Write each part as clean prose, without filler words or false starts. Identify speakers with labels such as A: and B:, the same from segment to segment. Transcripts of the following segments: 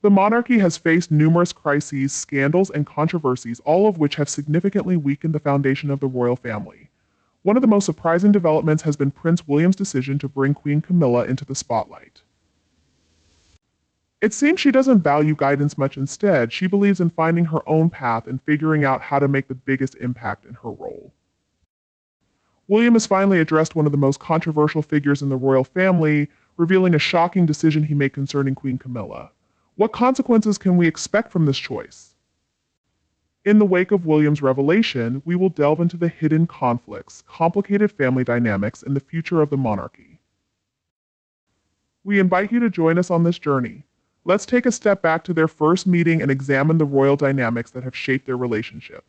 A: The monarchy has faced numerous crises, scandals, and controversies, all of which have significantly weakened the foundation of the royal family. One of the most surprising developments has been Prince William's decision to bring Queen Camilla into the spotlight. It seems she doesn't value guidance much. Instead, she believes in finding her own path and figuring out how to make the biggest impact in her role. William has finally addressed one of the most controversial figures in the royal family, revealing a shocking decision he made concerning Queen Camilla. What consequences can we expect from this choice? In the wake of William's revelation, we will delve into the hidden conflicts, complicated family dynamics, and the future of the monarchy. We invite you to join us on this journey. Let's take a step back to their first meeting and examine the royal dynamics that have shaped their relationship.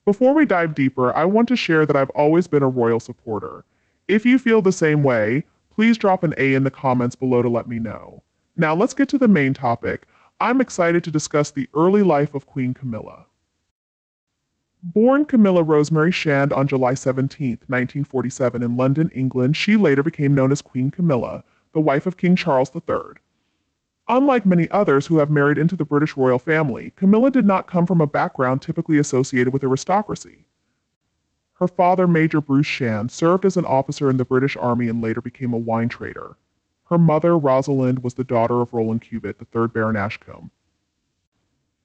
A: Before we dive deeper, I want to share that I've always been a royal supporter. If you feel the same way, please drop an A in the comments below to let me know. Now let's get to the main topic. I'm excited to discuss the early life of Queen Camilla. Born Camilla Rosemary Shand on July 17, 1947 in London, England, she later became known as Queen Camilla, the wife of King Charles III. Unlike many others who have married into the British royal family, Camilla did not come from a background typically associated with aristocracy. Her father, Major Bruce Shand, served as an officer in the British Army and later became a wine trader. Her mother, Rosalind, was the daughter of Roland Cubitt, the third Baron Ashcombe.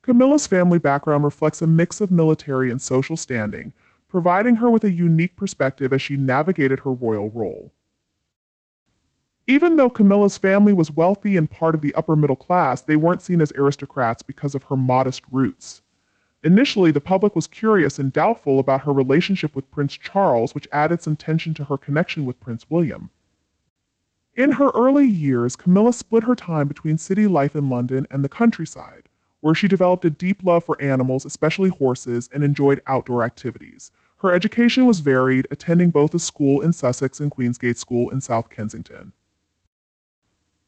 A: Camilla's family background reflects a mix of military and social standing, providing her with a unique perspective as she navigated her royal role. Even though Camilla's family was wealthy and part of the upper middle class, they weren't seen as aristocrats because of her modest roots. Initially, the public was curious and doubtful about her relationship with Prince Charles, which added some tension to her connection with Prince William. In her early years, Camilla split her time between city life in London and the countryside, where she developed a deep love for animals, especially horses, and enjoyed outdoor activities. Her education was varied, attending both a school in Sussex and Queensgate School in South Kensington.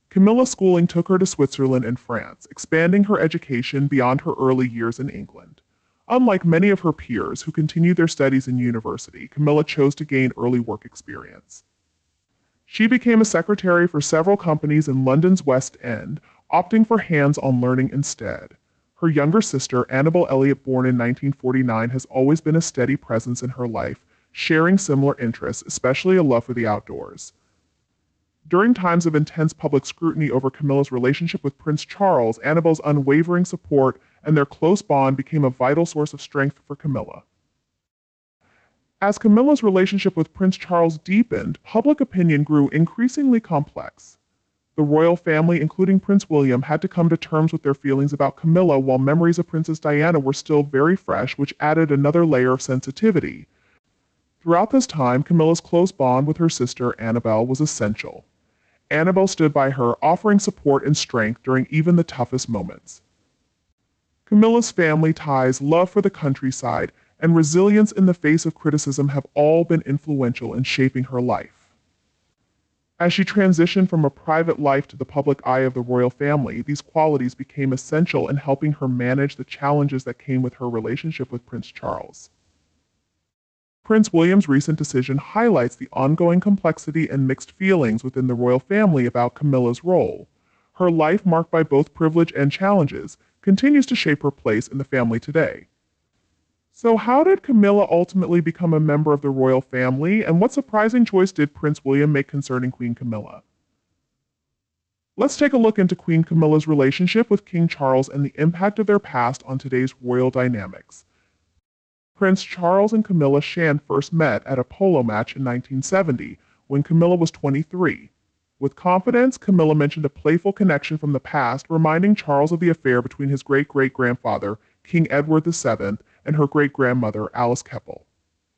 A: Camilla's schooling took her to Switzerland and France, expanding her education beyond her early years in England. Unlike many of her peers who continued their studies in university, Camilla chose to gain early work experience. She became a secretary for several companies in London's West End, opting for hands-on learning instead. Her younger sister, Annabel Elliot, born in 1949, has always been a steady presence in her life, sharing similar interests, especially a love for the outdoors. During times of intense public scrutiny over Camilla's relationship with Prince Charles, Annabel's unwavering support and their close bond became a vital source of strength for Camilla. As Camilla's relationship with Prince Charles deepened, public opinion grew increasingly complex. The royal family, including Prince William, had to come to terms with their feelings about Camilla, while memories of Princess Diana were still very fresh, which added another layer of sensitivity. Throughout this time, Camilla's close bond with her sister, Annabel, was essential. Annabel stood by her, offering support and strength during even the toughest moments. Camilla's family ties, love for the countryside, and resilience in the face of criticism have all been influential in shaping her life. As she transitioned from a private life to the public eye of the royal family, these qualities became essential in helping her manage the challenges that came with her relationship with Prince Charles. Prince William's recent decision highlights the ongoing complexity and mixed feelings within the royal family about Camilla's role. Her life, marked by both privilege and challenges, continues to shape her place in the family today. So how did Camilla ultimately become a member of the royal family, and what surprising choice did Prince William make concerning Queen Camilla? Let's take a look into Queen Camilla's relationship with King Charles and the impact of their past on today's royal dynamics. Prince Charles and Camilla Shand first met at a polo match in 1970, when Camilla was 23. With confidence, Camilla mentioned a playful connection from the past, reminding Charles of the affair between his great-great-grandfather, King Edward VII, and her great-grandmother, Alice Keppel.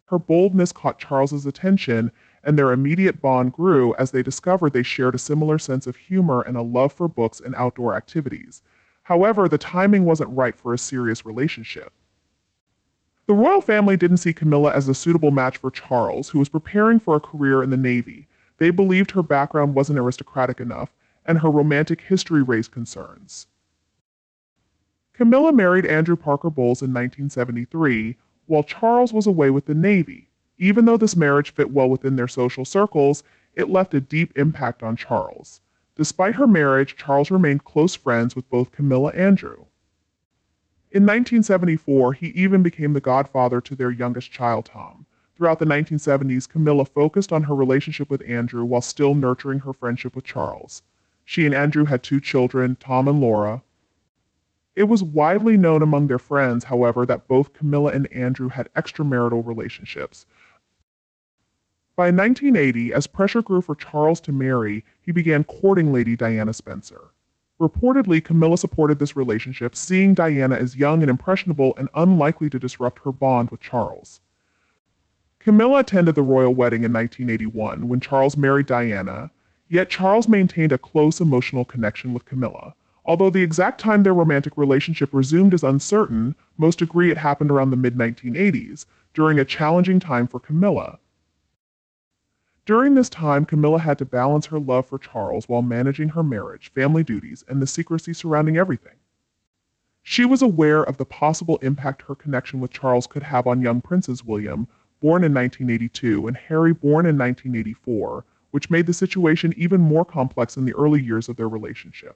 A: Her boldness caught Charles's attention, and their immediate bond grew as they discovered they shared a similar sense of humor and a love for books and outdoor activities. However, the timing wasn't right for a serious relationship. The royal family didn't see Camilla as a suitable match for Charles, who was preparing for a career in the Navy. They believed her background wasn't aristocratic enough, and her romantic history raised concerns. Camilla married Andrew Parker Bowles in 1973, while Charles was away with the Navy. Even though this marriage fit well within their social circles, it left a deep impact on Charles. Despite her marriage, Charles remained close friends with both Camilla and Andrew. In 1974, he even became the godfather to their youngest child, Tom. Throughout the 1970s, Camilla focused on her relationship with Andrew while still nurturing her friendship with Charles. She and Andrew had two children, Tom and Laura. It was widely known among their friends, however, that both Camilla and Andrew had extramarital relationships. By 1980, as pressure grew for Charles to marry, he began courting Lady Diana Spencer. Reportedly, Camilla supported this relationship, seeing Diana as young and impressionable and unlikely to disrupt her bond with Charles. Camilla attended the royal wedding in 1981 when Charles married Diana, yet Charles maintained a close emotional connection with Camilla. Although the exact time their romantic relationship resumed is uncertain, most agree it happened around the mid-1980s, during a challenging time for Camilla. During this time, Camilla had to balance her love for Charles while managing her marriage, family duties, and the secrecy surrounding everything. She was aware of the possible impact her connection with Charles could have on young princes William, born in 1982, and Harry, born in 1984, which made the situation even more complex in the early years of their relationship.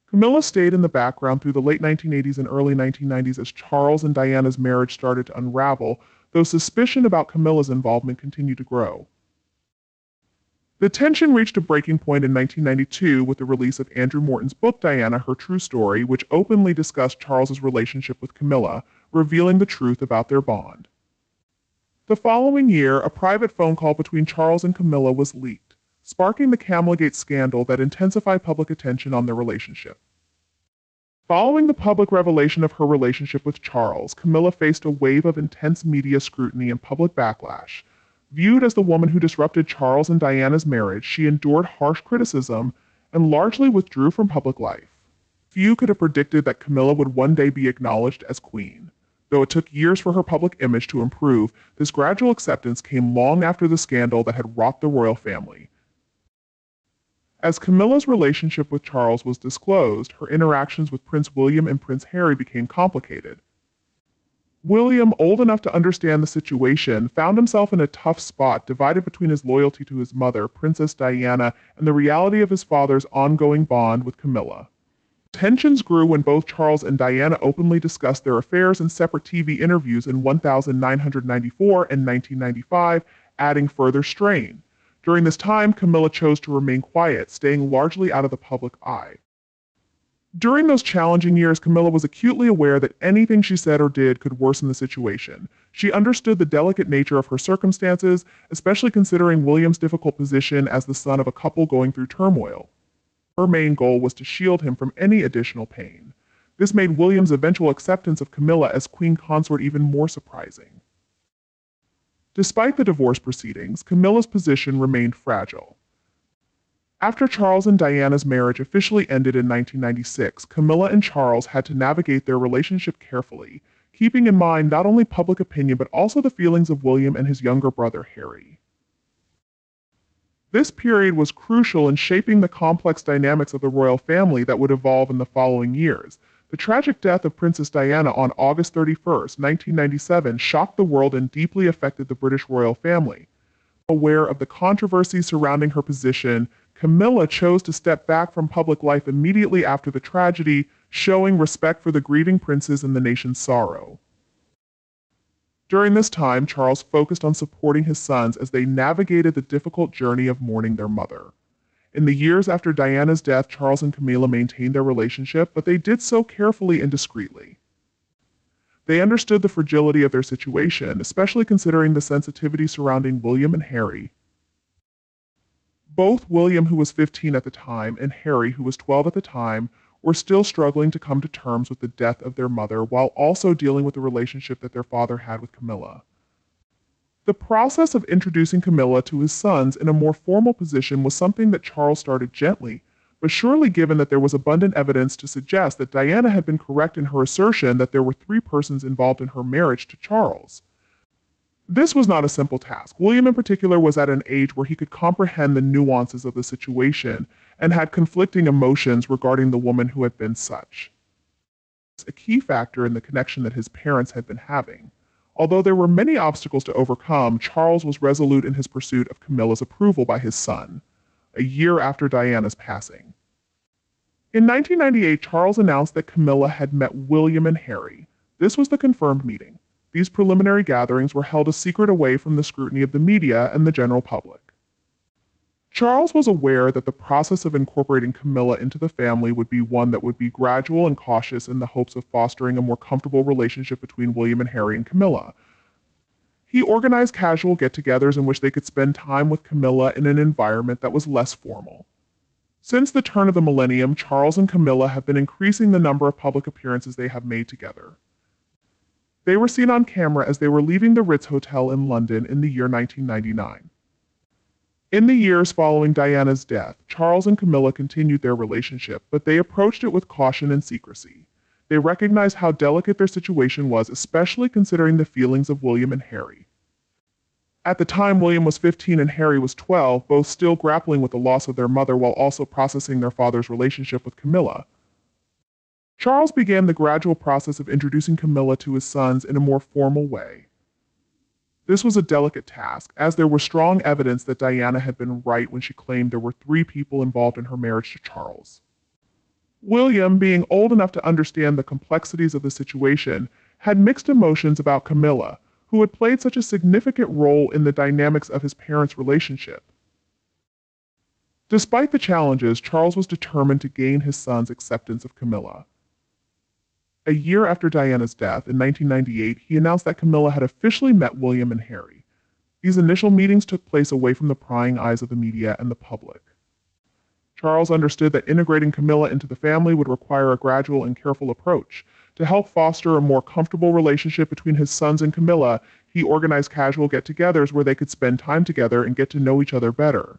A: Camilla stayed in the background through the late 1980s and early 1990s as Charles and Diana's marriage started to unravel, though suspicion about Camilla's involvement continued to grow. The tension reached a breaking point in 1992 with the release of Andrew Morton's book Diana, Her True Story, which openly discussed Charles's relationship with Camilla, revealing the truth about their bond. The following year, a private phone call between Charles and Camilla was leaked, sparking the Camillagate scandal that intensified public attention on their relationship. Following the public revelation of her relationship with Charles, Camilla faced a wave of intense media scrutiny and public backlash. Viewed as the woman who disrupted Charles and Diana's marriage, she endured harsh criticism and largely withdrew from public life. Few could have predicted that Camilla would one day be acknowledged as queen. Though it took years for her public image to improve, this gradual acceptance came long after the scandal that had rocked the royal family. As Camilla's relationship with Charles was disclosed, her interactions with Prince William and Prince Harry became complicated. William, old enough to understand the situation, found himself in a tough spot, divided between his loyalty to his mother, Princess Diana, and the reality of his father's ongoing bond with Camilla. Tensions grew when both Charles and Diana openly discussed their affairs in separate TV interviews in 1994 and 1995, adding further strain. During this time, Camilla chose to remain quiet, staying largely out of the public eye. During those challenging years, Camilla was acutely aware that anything she said or did could worsen the situation. She understood the delicate nature of her circumstances, especially considering William's difficult position as the son of a couple going through turmoil. Her main goal was to shield him from any additional pain. This made William's eventual acceptance of Camilla as queen consort even more surprising. Despite the divorce proceedings, Camilla's position remained fragile. After Charles and Diana's marriage officially ended in 1996, Camilla and Charles had to navigate their relationship carefully, keeping in mind not only public opinion but also the feelings of William and his younger brother Harry. This period was crucial in shaping the complex dynamics of the royal family that would evolve in the following years. The tragic death of Princess Diana on August 31, 1997, shocked the world and deeply affected the British royal family. Aware of the controversy surrounding her position, Camilla chose to step back from public life immediately after the tragedy, showing respect for the grieving princes and the nation's sorrow. During this time, Charles focused on supporting his sons as they navigated the difficult journey of mourning their mother. In the years after Diana's death, Charles and Camilla maintained their relationship, but they did so carefully and discreetly. They understood the fragility of their situation, especially considering the sensitivity surrounding William and Harry. Both William, who was 15 at the time, and Harry, who was 12 at the time, were still struggling to come to terms with the death of their mother while also dealing with the relationship that their father had with Camilla. The process of introducing Camilla to his sons in a more formal position was something that Charles started gently, but surely given that there was abundant evidence to suggest that Diana had been correct in her assertion that there were 3 persons involved in her marriage to Charles. This was not a simple task. William in particular was at an age where he could comprehend the nuances of the situation and had conflicting emotions regarding the woman who had been such. A key factor in the connection that his parents had been having. Although there were many obstacles to overcome, Charles was resolute in his pursuit of Camilla's approval by his son. a year after Diana's passing. In 1998, Charles announced that Camilla had met William and Harry. This was the confirmed meeting. These preliminary gatherings were held a secret away from the scrutiny of the media and the general public. Charles was aware that the process of incorporating Camilla into the family would be one that would be gradual and cautious in the hopes of fostering a more comfortable relationship between William and Harry and Camilla. He organized casual get-togethers in which they could spend time with Camilla in an environment that was less formal. Since the turn of the millennium, Charles and Camilla have been increasing the number of public appearances they have made together. They were seen on camera as they were leaving the Ritz Hotel in London in the year 1999. In the years following Diana's death, Charles and Camilla continued their relationship, but they approached it with caution and secrecy. They recognized how delicate their situation was, especially considering the feelings of William and Harry. At the time, William was 15 and Harry was 12, both still grappling with the loss of their mother while also processing their father's relationship with Camilla. Charles began the gradual process of introducing Camilla to his sons in a more formal way. This was a delicate task, as there was strong evidence that Diana had been right when she claimed there were 3 people involved in her marriage to Charles. William, being old enough to understand the complexities of the situation, had mixed emotions about Camilla, who had played such a significant role in the dynamics of his parents' relationship. Despite the challenges, Charles was determined to gain his son's acceptance of Camilla. A year after Diana's death, in 1998, he announced that Camilla had officially met William and Harry. These initial meetings took place away from the prying eyes of the media and the public. Charles understood that integrating Camilla into the family would require a gradual and careful approach. To help foster a more comfortable relationship between his sons and Camilla, he organized casual get-togethers where they could spend time together and get to know each other better.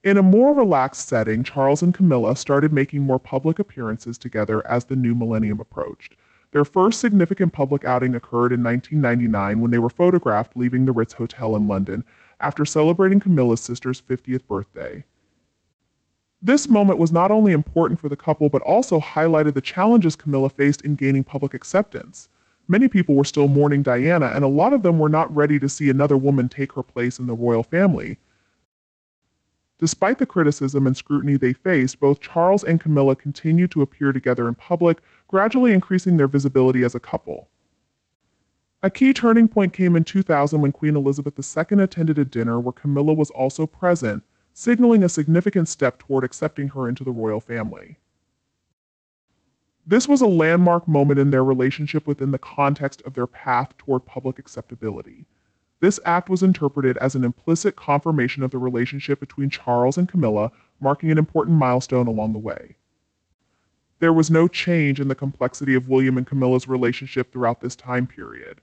A: In a more relaxed setting, Charles and Camilla started making more public appearances together as the new millennium approached. Their first significant public outing occurred in 1999 when they were photographed leaving the Ritz Hotel in London after celebrating Camilla's sister's 50th birthday. This moment was not only important for the couple but also highlighted the challenges Camilla faced in gaining public acceptance. Many people were still mourning Diana, and a lot of them were not ready to see another woman take her place in the royal family. Despite the criticism and scrutiny they faced, both Charles and Camilla continued to appear together in public, gradually increasing their visibility as a couple. A key turning point came in 2000 when Queen Elizabeth II attended a dinner where Camilla was also present, signaling a significant step toward accepting her into the royal family. This was a landmark moment in their relationship within the context of their path toward public acceptability. This act was interpreted as an implicit confirmation of the relationship between Charles and Camilla, marking an important milestone along the way. There was no change in the complexity of William and Camilla's relationship throughout this time period.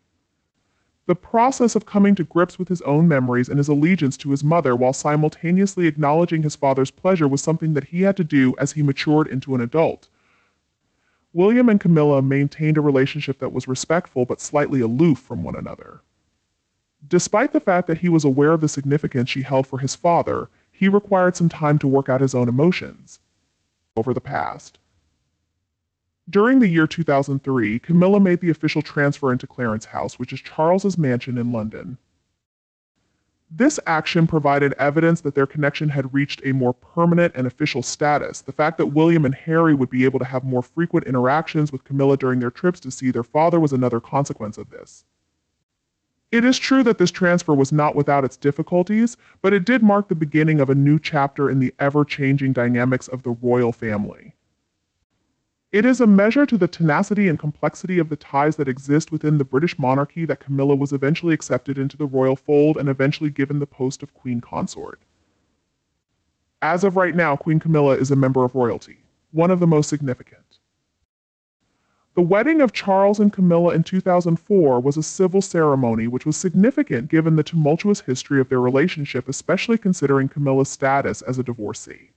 A: The process of coming to grips with his own memories and his allegiance to his mother while simultaneously acknowledging his father's pleasure was something that he had to do as he matured into an adult. William and Camilla maintained a relationship that was respectful but slightly aloof from one another. Despite the fact that he was aware of the significance she held for his father, he required some time to work out his own emotions over the past. During the year 2003, Camilla made the official transfer into Clarence House, which is Charles's mansion in London. This action provided evidence that their connection had reached a more permanent and official status. The fact that William and Harry would be able to have more frequent interactions with Camilla during their trips to see their father was another consequence of this. It is true that this transfer was not without its difficulties, but it did mark the beginning of a new chapter in the ever-changing dynamics of the royal family. It is a measure to the tenacity and complexity of the ties that exist within the British monarchy that Camilla was eventually accepted into the royal fold and eventually given the post of Queen Consort. As of right now, Queen Camilla is a member of royalty, one of the most significant. The wedding of Charles and Camilla in 2004 was a civil ceremony which was significant given the tumultuous history of their relationship, especially considering Camilla's status as a divorcee.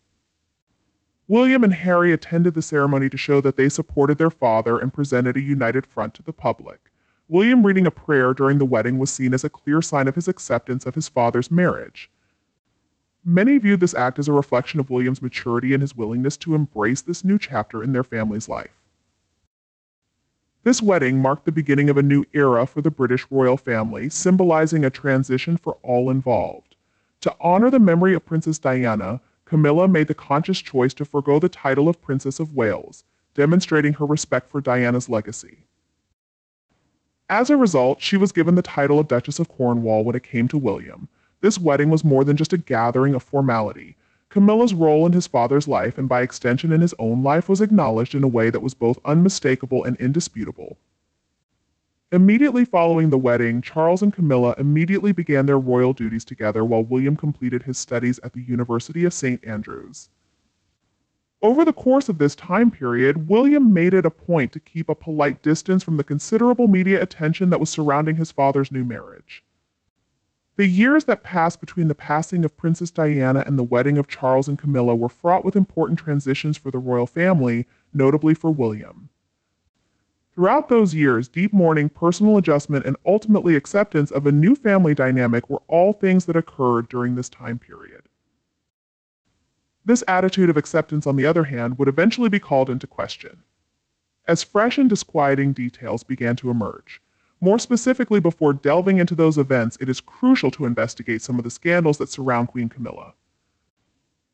A: William and Harry attended the ceremony to show that they supported their father and presented a united front to the public. William reading a prayer during the wedding was seen as a clear sign of his acceptance of his father's marriage. Many viewed this act as a reflection of William's maturity and his willingness to embrace this new chapter in their family's life. This wedding marked the beginning of a new era for the British royal family, symbolizing a transition for all involved. To honor the memory of Princess Diana, Camilla made the conscious choice to forego the title of Princess of Wales, demonstrating her respect for Diana's legacy. As a result, she was given the title of Duchess of Cornwall when it came to William. This wedding was more than just a gathering of formality. Camilla's role in his father's life, and by extension in his own life, was acknowledged in a way that was both unmistakable and indisputable. Immediately following the wedding, Charles and Camilla immediately began their royal duties together while William completed his studies at the University of St. Andrews. Over the course of this time period, William made it a point to keep a polite distance from the considerable media attention that was surrounding his father's new marriage. The years that passed between the passing of Princess Diana and the wedding of Charles and Camilla were fraught with important transitions for the royal family, notably for William. Throughout those years, deep mourning, personal adjustment, and ultimately acceptance of a new family dynamic were all things that occurred during this time period. This attitude of acceptance, on the other hand, would eventually be called into question, as fresh and disquieting details began to emerge. More specifically, before delving into those events, it is crucial to investigate some of the scandals that surround Queen Camilla.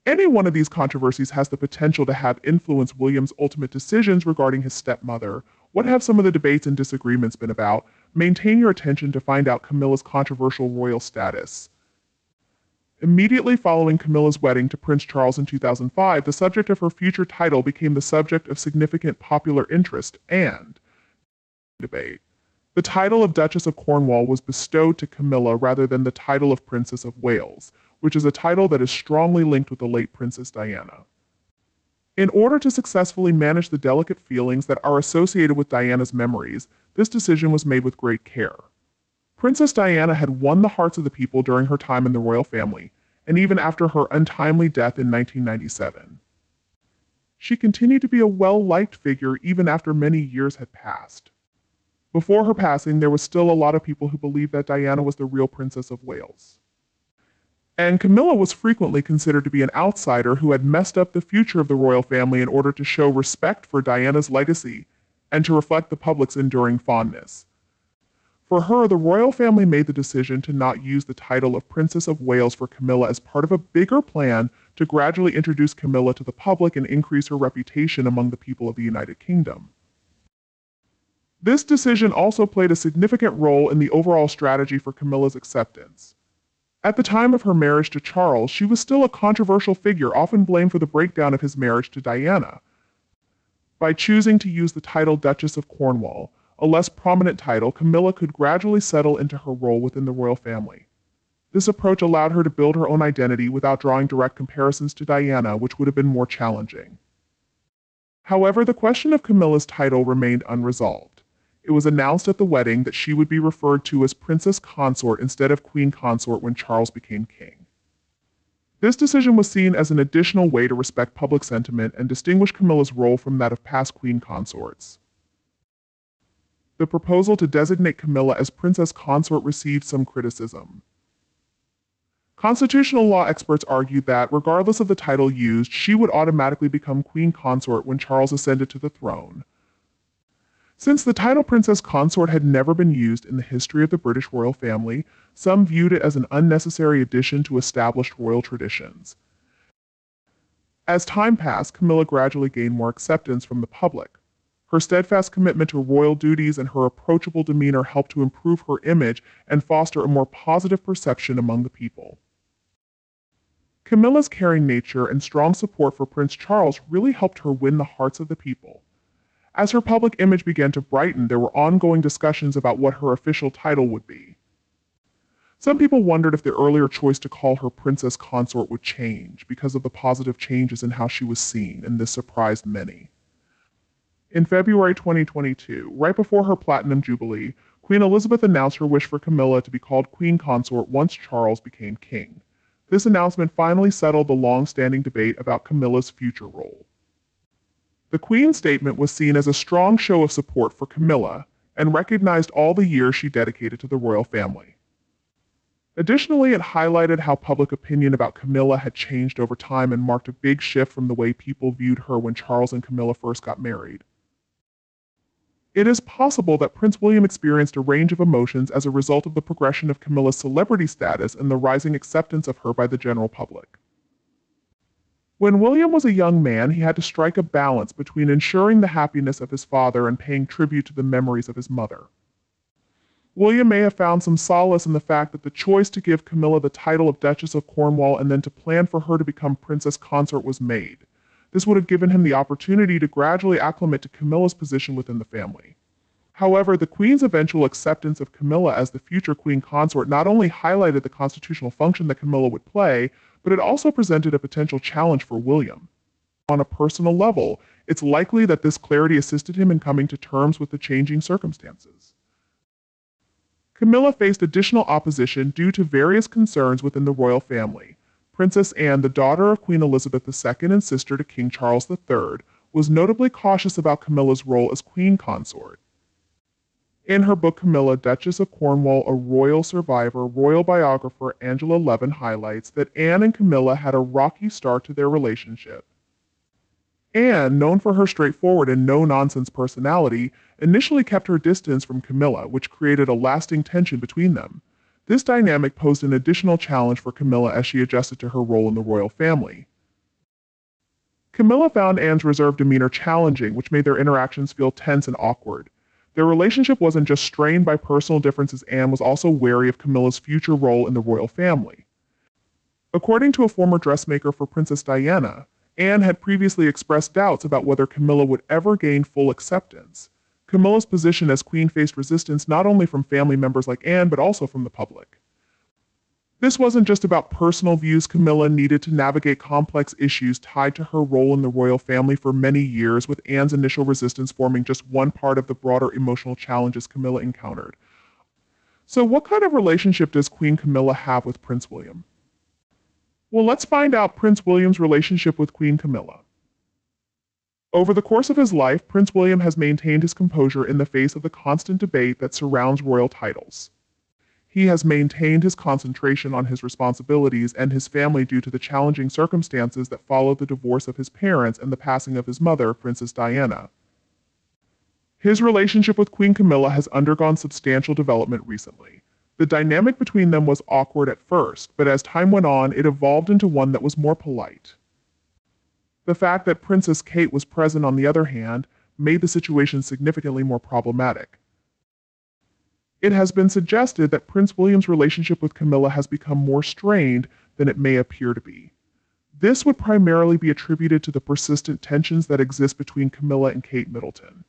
A: Any one of these controversies has the potential to have influenced William's ultimate decisions regarding his stepmother. What have some of the debates and disagreements been about? Maintain your attention to find out Camilla's controversial royal status. Immediately following Camilla's wedding to Prince Charles in 2005, the subject of her future title became the subject of significant popular interest and debate. The title of Duchess of Cornwall was bestowed to Camilla rather than the title of Princess of Wales, which is a title that is strongly linked with the late Princess Diana. In order to successfully manage the delicate feelings that are associated with Diana's memories, this decision was made with great care. Princess Diana had won the hearts of the people during her time in the royal family, and even after her untimely death in 1997. She continued to be a well-liked figure even after many years had passed. Before her passing, there was still a lot of people who believed that Diana was the real Princess of Wales. And Camilla was frequently considered to be an outsider who had messed up the future of the royal family in order to show respect for Diana's legacy and to reflect the public's enduring fondness. For her, the royal family made the decision to not use the title of Princess of Wales for Camilla as part of a bigger plan to gradually introduce Camilla to the public and increase her reputation among the people of the United Kingdom. This decision also played a significant role in the overall strategy for Camilla's acceptance. At the time of her marriage to Charles, she was still a controversial figure, often blamed for the breakdown of his marriage to Diana. By choosing to use the title Duchess of Cornwall, a less prominent title, Camilla could gradually settle into her role within the royal family. This approach allowed her to build her own identity without drawing direct comparisons to Diana, which would have been more challenging. However, the question of Camilla's title remained unresolved. It was announced at the wedding that she would be referred to as Princess Consort instead of Queen Consort when Charles became king. This decision was seen as an additional way to respect public sentiment and distinguish Camilla's role from that of past queen consorts. The proposal to designate Camilla as Princess Consort received some criticism. Constitutional law experts argued that, regardless of the title used, she would automatically become Queen Consort when Charles ascended to the throne. Since the title Princess Consort had never been used in the history of the British royal family, some viewed it as an unnecessary addition to established royal traditions. As time passed, Camilla gradually gained more acceptance from the public. Her steadfast commitment to royal duties and her approachable demeanor helped to improve her image and foster a more positive perception among the people. Camilla's caring nature and strong support for Prince Charles really helped her win the hearts of the people. As her public image began to brighten, there were ongoing discussions about what her official title would be. Some people wondered if the earlier choice to call her Princess Consort would change because of the positive changes in how she was seen, and this surprised many. In February 2022, right before her Platinum Jubilee, Queen Elizabeth announced her wish for Camilla to be called Queen Consort once Charles became king. This announcement finally settled the long-standing debate about Camilla's future role. The Queen's statement was seen as a strong show of support for Camilla and recognized all the years she dedicated to the royal family. Additionally, it highlighted how public opinion about Camilla had changed over time and marked a big shift from the way people viewed her when Charles and Camilla first got married. It is possible that Prince William experienced a range of emotions as a result of the progression of Camilla's celebrity status and the rising acceptance of her by the general public. When William was a young man, he had to strike a balance between ensuring the happiness of his father and paying tribute to the memories of his mother. William may have found some solace in the fact that the choice to give Camilla the title of Duchess of Cornwall and then to plan for her to become Princess Consort was made. This would have given him the opportunity to gradually acclimate to Camilla's position within the family. However, the Queen's eventual acceptance of Camilla as the future Queen Consort not only highlighted the constitutional function that Camilla would play, but it also presented a potential challenge for William. On a personal level, it's likely that this clarity assisted him in coming to terms with the changing circumstances. Camilla faced additional opposition due to various concerns within the royal family. Princess Anne, the daughter of Queen Elizabeth II and sister to King Charles III, was notably cautious about Camilla's role as Queen Consort. In her book Camilla, Duchess of Cornwall, a Royal Survivor, royal biographer Angela Levin highlights that Anne and Camilla had a rocky start to their relationship. Anne, known for her straightforward and no-nonsense personality, initially kept her distance from Camilla, which created a lasting tension between them. This dynamic posed an additional challenge for Camilla as she adjusted to her role in the royal family. Camilla found Anne's reserved demeanor challenging, which made their interactions feel tense and awkward. Their relationship wasn't just strained by personal differences, Anne was also wary of Camilla's future role in the royal family. According to a former dressmaker for Princess Diana, Anne had previously expressed doubts about whether Camilla would ever gain full acceptance. Camilla's position as queen faced resistance not only from family members like Anne, but also from the public. This wasn't just about personal views. Camilla needed to navigate complex issues tied to her role in the royal family for many years, with Anne's initial resistance forming just one part of the broader emotional challenges Camilla encountered. So what kind of relationship does Queen Camilla have with Prince William? Well, let's find out Prince William's relationship with Queen Camilla. Over the course of his life, Prince William has maintained his composure in the face of the constant debate that surrounds royal titles. He has maintained his concentration on his responsibilities and his family due to the challenging circumstances that followed the divorce of his parents and the passing of his mother, Princess Diana. His relationship with Queen Camilla has undergone substantial development recently. The dynamic between them was awkward at first, but as time went on, it evolved into one that was more polite. The fact that Princess Kate was present, on the other hand, made the situation significantly more problematic. It has been suggested that Prince William's relationship with Camilla has become more strained than it may appear to be. This would primarily be attributed to the persistent tensions that exist between Camilla and Kate Middleton.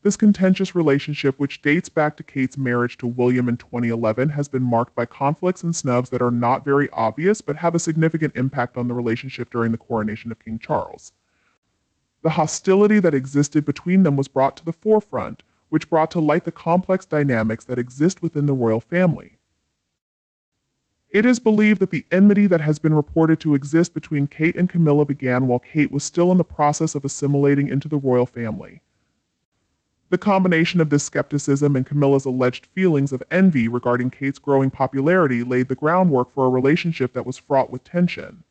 A: This contentious relationship, which dates back to Kate's marriage to William in 2011, has been marked by conflicts and snubs that are not very obvious but have a significant impact on the relationship during the coronation of King Charles. The hostility that existed between them was brought to the forefront, which brought to light the complex dynamics that exist within the royal family. It is believed that the enmity that has been reported to exist between Kate and Camilla began while Kate was still in the process of assimilating into the royal family. The combination of this skepticism and Camilla's alleged feelings of envy regarding Kate's growing popularity laid the groundwork for a relationship that was fraught with tension.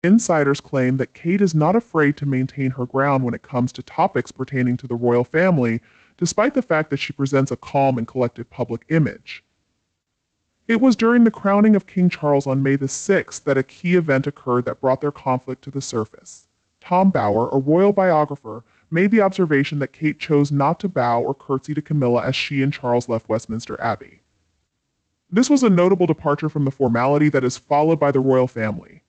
A: Insiders claim that Kate is not afraid to maintain her ground when it comes to topics pertaining to the royal family, despite the fact that she presents a calm and collected public image. It was during the crowning of King Charles on May the 6th that a key event occurred that brought their conflict to the surface. Tom Bower, a royal biographer, made the observation that Kate chose not to bow or curtsy to Camilla as she and Charles left Westminster Abbey. This was a notable departure from the formality that is followed by the royal family.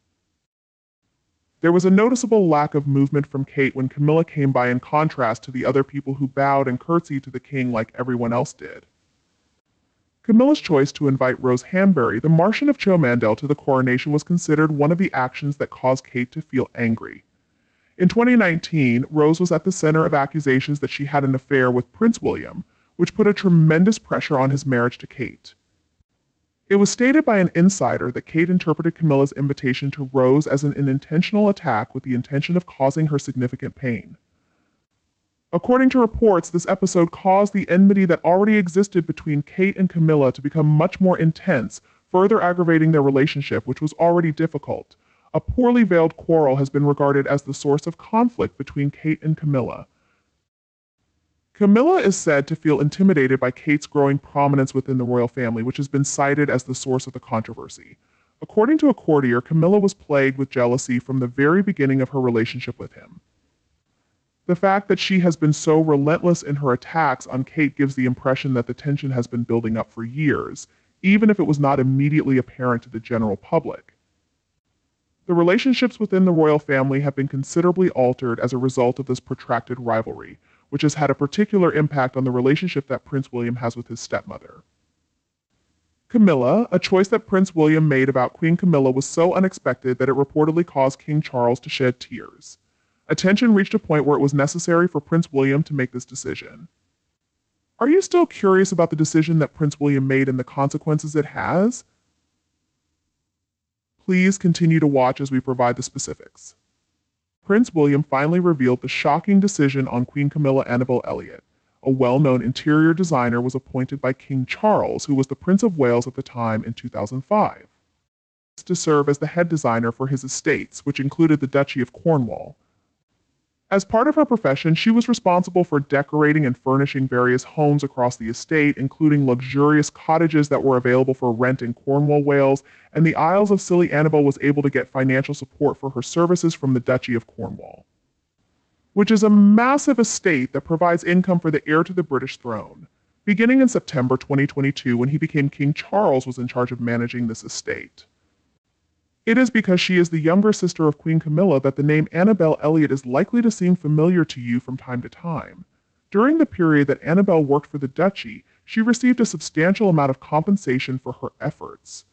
A: There was a noticeable lack of movement from Kate when Camilla came by, in contrast to the other people who bowed and curtsied to the king like everyone else did. Camilla's choice to invite Rose Hanbury, the Marchioness of Chomandel, to the coronation was considered one of the actions that caused Kate to feel angry. In 2019, Rose was at the center of accusations that she had an affair with Prince William, which put a tremendous pressure on his marriage to Kate. It was stated by an insider that Kate interpreted Camilla's invitation to Rose as an intentional attack with the intention of causing her significant pain. According to reports, this episode caused the enmity that already existed between Kate and Camilla to become much more intense, further aggravating their relationship, which was already difficult. A poorly veiled quarrel has been regarded as the source of conflict between Kate and Camilla. Camilla is said to feel intimidated by Kate's growing prominence within the royal family, which has been cited as the source of the controversy. According to a courtier, Camilla was plagued with jealousy from the very beginning of her relationship with him. The fact that she has been so relentless in her attacks on Kate gives the impression that the tension has been building up for years, even if it was not immediately apparent to the general public. The relationships within the royal family have been considerably altered as a result of this protracted rivalry, which has had a particular impact on the relationship that Prince William has with his stepmother. Camilla, a choice that Prince William made about Queen Camilla was so unexpected that it reportedly caused King Charles to shed tears. Attention reached a point where it was necessary for Prince William to make this decision. Are you still curious about the decision that Prince William made and the consequences it has? Please continue to watch as we provide the specifics. Prince William finally revealed the shocking decision on Queen Camilla Annabel Elliot. A well-known interior designer was appointed by King Charles, who was the Prince of Wales at the time, in 2005, to serve as the head designer for his estates, which included the Duchy of Cornwall. As part of her profession, she was responsible for decorating and furnishing various homes across the estate, including luxurious cottages that were available for rent in Cornwall, Wales, and the Isles of Scilly. Annabel was able to get financial support for her services from the Duchy of Cornwall, which is a massive estate that provides income for the heir to the British throne. Beginning in September 2022, when he became King, Charles was in charge of managing this estate. It is because she is the younger sister of Queen Camilla that the name Annabel Elliot is likely to seem familiar to you from time to time. During the period that Annabel worked for the duchy, she received a substantial amount of compensation for her efforts.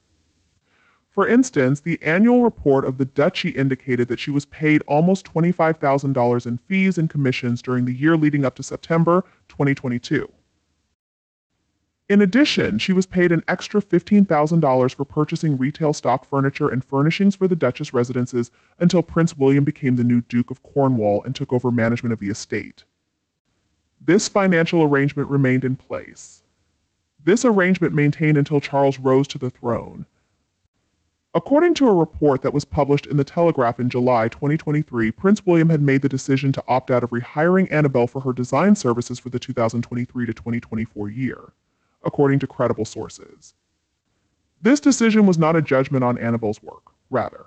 A: For instance, the annual report of the duchy indicated that she was paid almost $25,000 in fees and commissions during the year leading up to September 2022. In addition, she was paid an extra $15,000 for purchasing retail stock furniture and furnishings for the Duchess residences until Prince William became the new Duke of Cornwall and took over management of the estate. This financial arrangement remained in place. This arrangement maintained until Charles rose to the throne. According to a report that was published in the Telegraph in July 2023, Prince William had made the decision to opt out of rehiring Annabel for her design services for the 2023 to 2024 year, according to credible sources. This decision was not a judgment on Annabel's work, rather.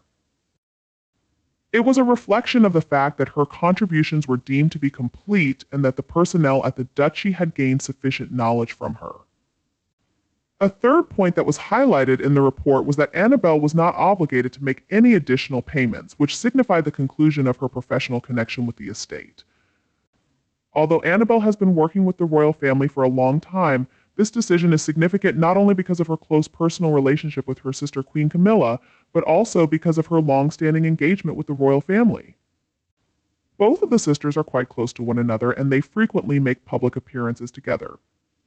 A: It was a reflection of the fact that her contributions were deemed to be complete and that the personnel at the duchy had gained sufficient knowledge from her. A third point that was highlighted in the report was that Annabel was not obligated to make any additional payments, which signified the conclusion of her professional connection with the estate. Although Annabel has been working with the royal family for a long time, this decision is significant not only because of her close personal relationship with her sister Queen Camilla, but also because of her long-standing engagement with the royal family. Both of the sisters are quite close to one another, and they frequently make public appearances together.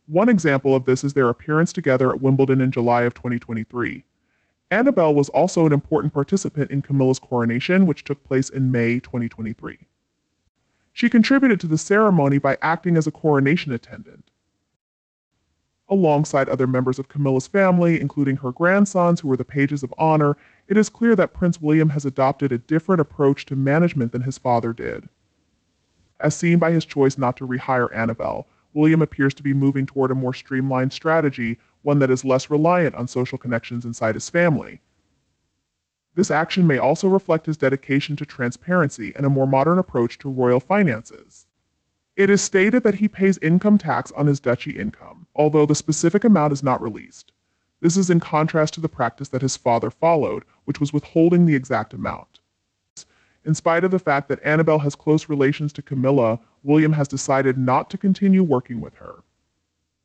A: One example of this is their appearance together at Wimbledon in July of 2023. Annabel was also an important participant in Camilla's coronation, which took place in May 2023. She contributed to the ceremony by acting as a coronation attendant. Alongside other members of Camilla's family, including her grandsons who were the pages of honor, it is clear that Prince William has adopted a different approach to management than his father did. As seen by his choice not to rehire Annabel, William appears to be moving toward a more streamlined strategy, one that is less reliant on social connections inside his family. This action may also reflect his dedication to transparency and a more modern approach to royal finances. It is stated that he pays income tax on his duchy income, although the specific amount is not released. This is in contrast to the practice that his father followed, which was withholding the exact amount. In spite of the fact that Annabel has close relations to Camilla, William has decided not to continue working with her.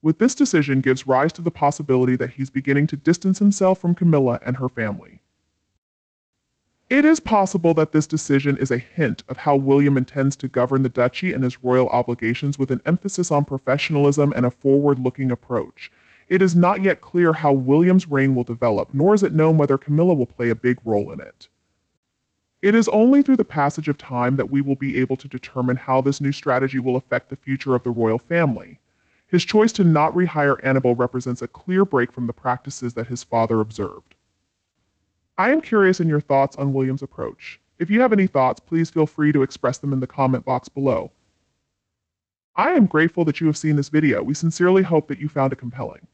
A: With this decision gives rise to the possibility that he's beginning to distance himself from Camilla and her family. It is possible that this decision is a hint of how William intends to govern the duchy and his royal obligations with an emphasis on professionalism and a forward-looking approach. It is not yet clear how William's reign will develop, nor is it known whether Camilla will play a big role in it. It is only through the passage of time that we will be able to determine how this new strategy will affect the future of the royal family. His choice to not rehire Annabel represents a clear break from the practices that his father observed. I am curious in your thoughts on William's approach. If you have any thoughts, please feel free to express them in the comment box below. I am grateful that you have seen this video. We sincerely hope that you found it compelling.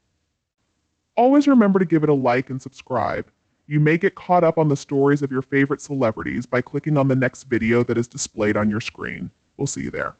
A: Always remember to give it a like and subscribe. You may get caught up on the stories of your favorite celebrities by clicking on the next video that is displayed on your screen. We'll see you there.